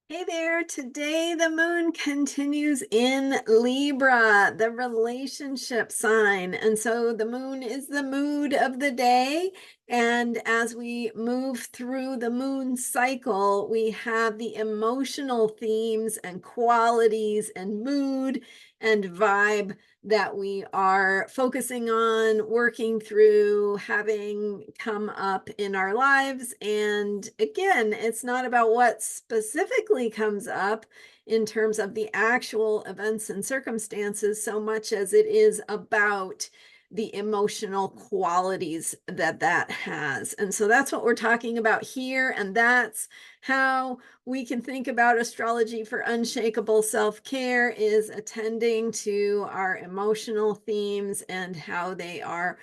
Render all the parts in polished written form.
Hey there, today the moon continues in Libra, the relationship sign. And so the moon is the mood of the day. And as we move through the moon cycle, we have the emotional themes and qualities and mood and vibe that we are focusing on, working through, having come up in our lives. And again, it's not about what specifically comes up in terms of the actual events and circumstances so much as it is about the emotional qualities that that has. And so that's what we're talking about here. And that's how we can think about astrology for unshakable self-care is attending to our emotional themes and how they are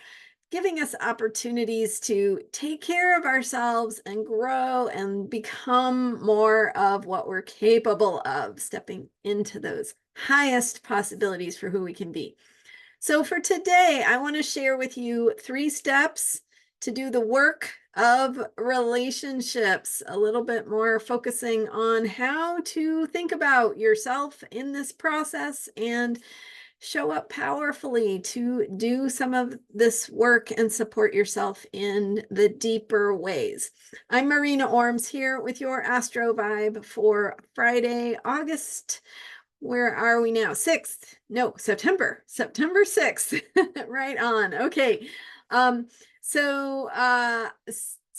giving us opportunities to take care of ourselves and grow and become more of what we're capable of, stepping into those highest possibilities for who we can be. So for today, I want to share with you 3 steps to do the work of relationships, a little bit more focusing on how to think about yourself in this process and show up powerfully to do some of this work and support yourself in the deeper ways. I'm Marina Orms here with your Astro Vibe for Friday, August, where are we now? 6th. No, September 6th. Right on. Okay. Um, so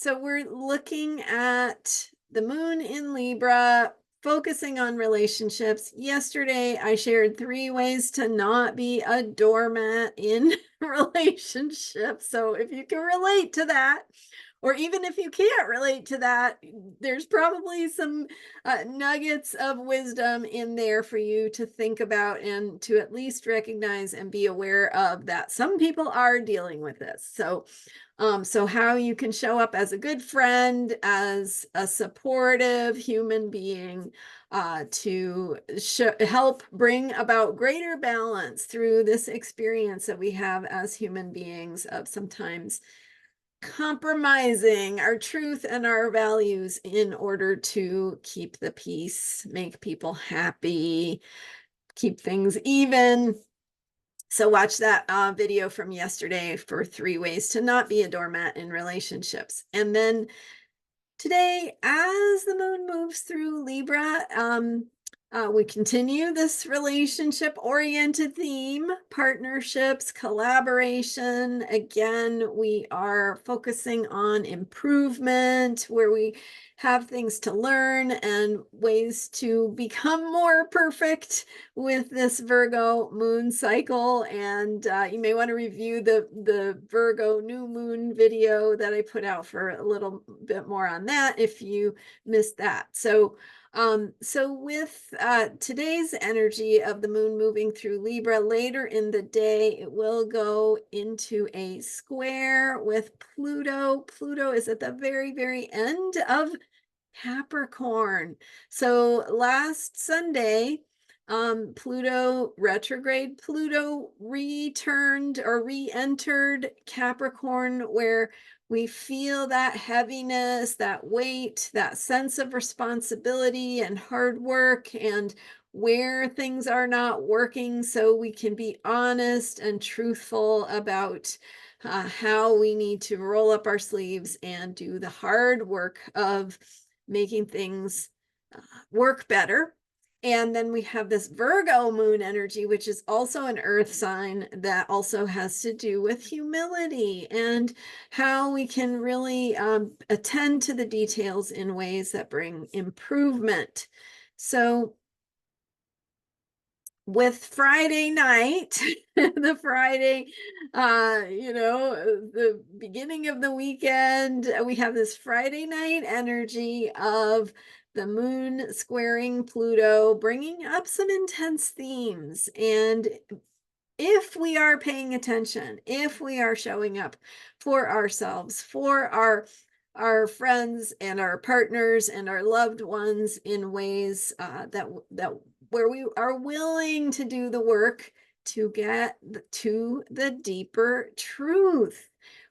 we're looking at the moon in Libra, focusing on relationships. Yesterday, I shared 3 ways to not be a doormat in relationships. So if you can relate to that, or even if you can't relate to that, there's probably some nuggets of wisdom in there for you to think about and to at least recognize and be aware of that some people are dealing with this. So how you can show up as a good friend, as a supportive human being, to help bring about greater balance through this experience that we have as human beings of sometimes compromising our truth and our values in order to keep the peace, make people happy, keep things even. So watch that video from yesterday for 3 ways to not be a doormat in relationships. And then today, as the moon moves through Libra, we continue this relationship-oriented theme, partnerships, collaboration. Again, we are focusing on improvement, where we have things to learn and ways to become more perfect with this Virgo moon cycle. And you may want to review the Virgo New Moon video that I put out for a little bit more on that if you missed that. So with today's energy of the moon moving through Libra, later in the day, it will go into a square with Pluto. Pluto is at the very, very end of Capricorn. So last Sunday, Pluto retrograde, Pluto returned or re-entered Capricorn, where we feel that heaviness, that weight, that sense of responsibility and hard work, and where things are not working, so we can be honest and truthful about how we need to roll up our sleeves and do the hard work of making things work better. And then we have this Virgo moon energy, which is also an earth sign that also has to do with humility and how we can really attend to the details in ways that bring improvement. So with Friday night, the Friday, the beginning of the weekend, we have this Friday night energy of the moon squaring Pluto, bringing up some intense themes. And if we are paying attention, if we are showing up for ourselves, for our friends and our partners and our loved ones in ways that where we are willing to do the work to get to the deeper truth,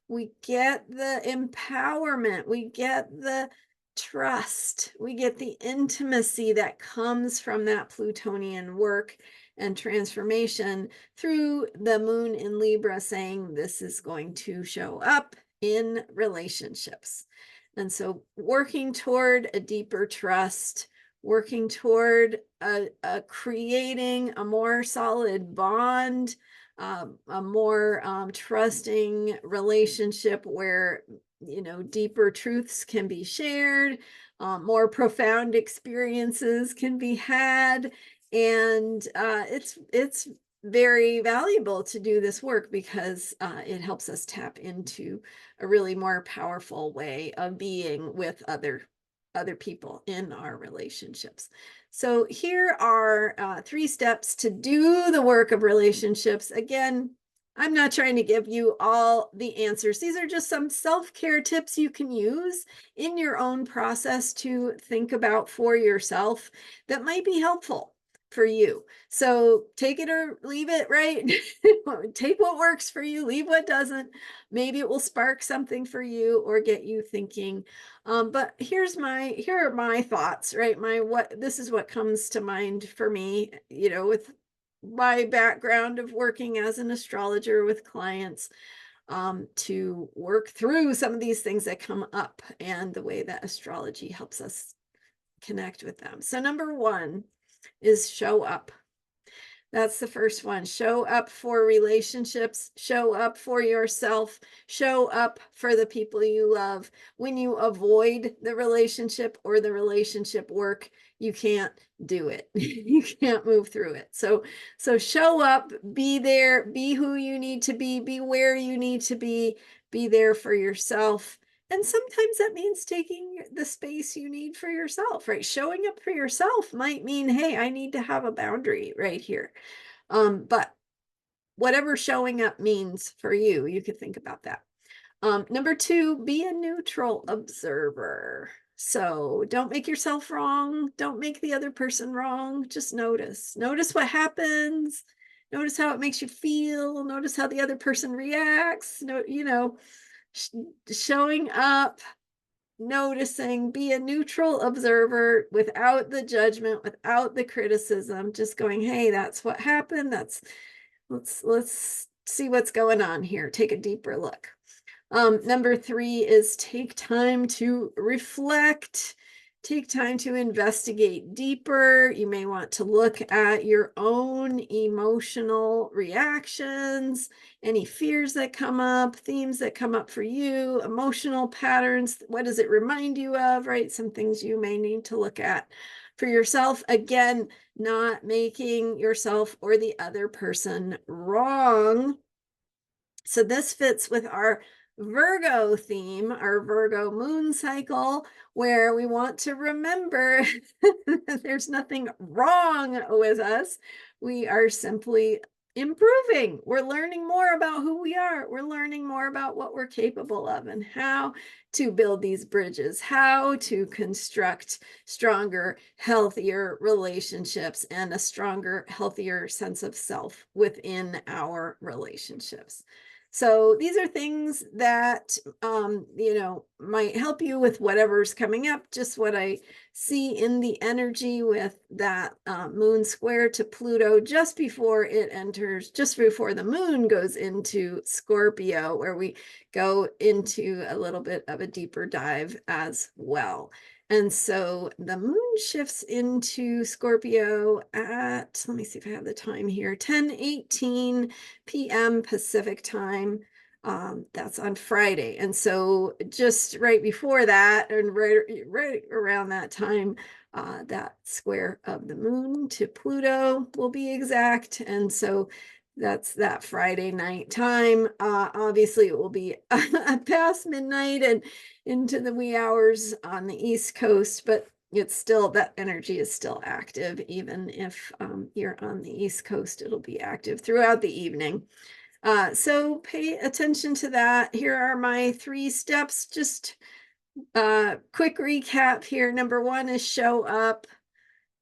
we get the empowerment, we get the trust. We get the intimacy that comes from that Plutonian work and transformation through the moon in Libra, saying this is going to show up in relationships. And so working toward a deeper trust, working toward creating a more solid bond, a more trusting relationship where, you know, deeper truths can be shared, more profound experiences can be had, and it's very valuable to do this work because it helps us tap into a really more powerful way of being with other people in our relationships. So here are 3 steps to do the work of relationships. Again, I'm not trying to give you all the answers. These are just some self-care tips you can use in your own process to think about for yourself that might be helpful for you. So take it or leave it, right? Take what works for you, leave what doesn't. Maybe it will spark something for you or get you thinking. But here are my thoughts, right? This is what comes to mind for me, you know, with my background of working as an astrologer with clients, to work through some of these things that come up and the way that astrology helps us connect with them. So number 1 is show up. That's the first one. Show up for relationships, show up for yourself, show up for the people you love. When you avoid the relationship or the relationship work, you can't do it. You can't move through it. So show up, be there, be who you need to be where you need to be there for yourself. And sometimes that means taking the space you need for yourself, right? Showing up for yourself might mean, hey, I need to have a boundary right here. But whatever showing up means for you, you could think about that. Number 2, be a neutral observer. So don't make yourself wrong. Don't make the other person wrong. Just notice. Notice what happens. Notice how it makes you feel. Notice how the other person reacts. Showing up, noticing, be a neutral observer without the judgment, without the criticism, just going, hey, that's what happened. Let's see what's going on here. Take a deeper look. Number 3 is take time to reflect. Take time to investigate deeper. You may want to look at your own emotional reactions, any fears that come up, themes that come up for you, emotional patterns. What does it remind you of, right? Some things you may need to look at for yourself. Again, not making yourself or the other person wrong. So this fits with our Virgo theme, our Virgo moon cycle, where we want to remember there's nothing wrong with us. We are simply improving. We're learning more about who we are. We're learning more about what we're capable of and how to build these bridges, how to construct stronger, healthier relationships and a stronger, healthier sense of self within our relationships. So these are things that, might help you with whatever's coming up, just what I see in the energy with that moon square to Pluto just before the moon goes into Scorpio, where we go into a little bit of a deeper dive as well. And so the moon shifts into Scorpio at, let me see if I have the time here, 10:18 p.m. Pacific time. That's on Friday. And so just right before that, and right around that time, that square of the moon to Pluto will be exact. And so that's that Friday night time. Obviously, it will be past midnight and into the wee hours on the East Coast, but it's still, that energy is still active. Even if you're on the East Coast, it'll be active throughout the evening. So pay attention to that. Here are my 3 steps. Just quick recap here. Number 1 is show up.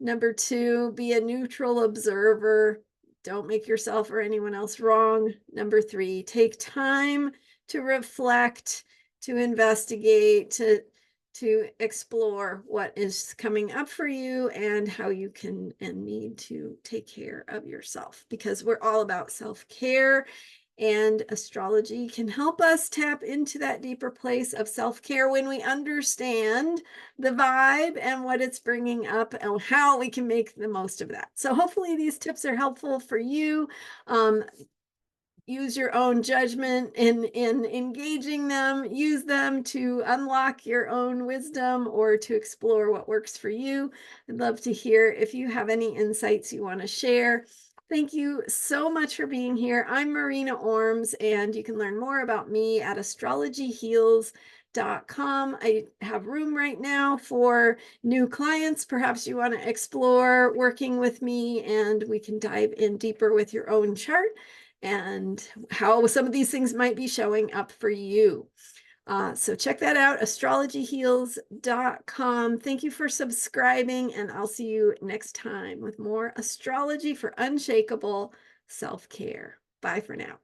Number 2, be a neutral observer. Don't make yourself or anyone else wrong. Number 3, take time to reflect, to investigate, to to explore what is coming up for you and how you can and need to take care of yourself, because we're all about self-care, and astrology can help us tap into that deeper place of self-care when we understand the vibe and what it's bringing up and how we can make the most of that. So hopefully these tips are helpful for you. Use your own judgment in engaging them. Use them to unlock your own wisdom or to explore what works for you. I'd love to hear if you have any insights you want to share. Thank you so much for being here. I'm Marina Orms, and you can learn more about me at astrologyheals.com. I have room right now for new clients. Perhaps you want to explore working with me, and we can dive in deeper with your own chart and how some of these things might be showing up for you. So check that out, astrologyheals.com. Thank you for subscribing, and I'll see you next time with more astrology for unshakable self-care. Bye for now.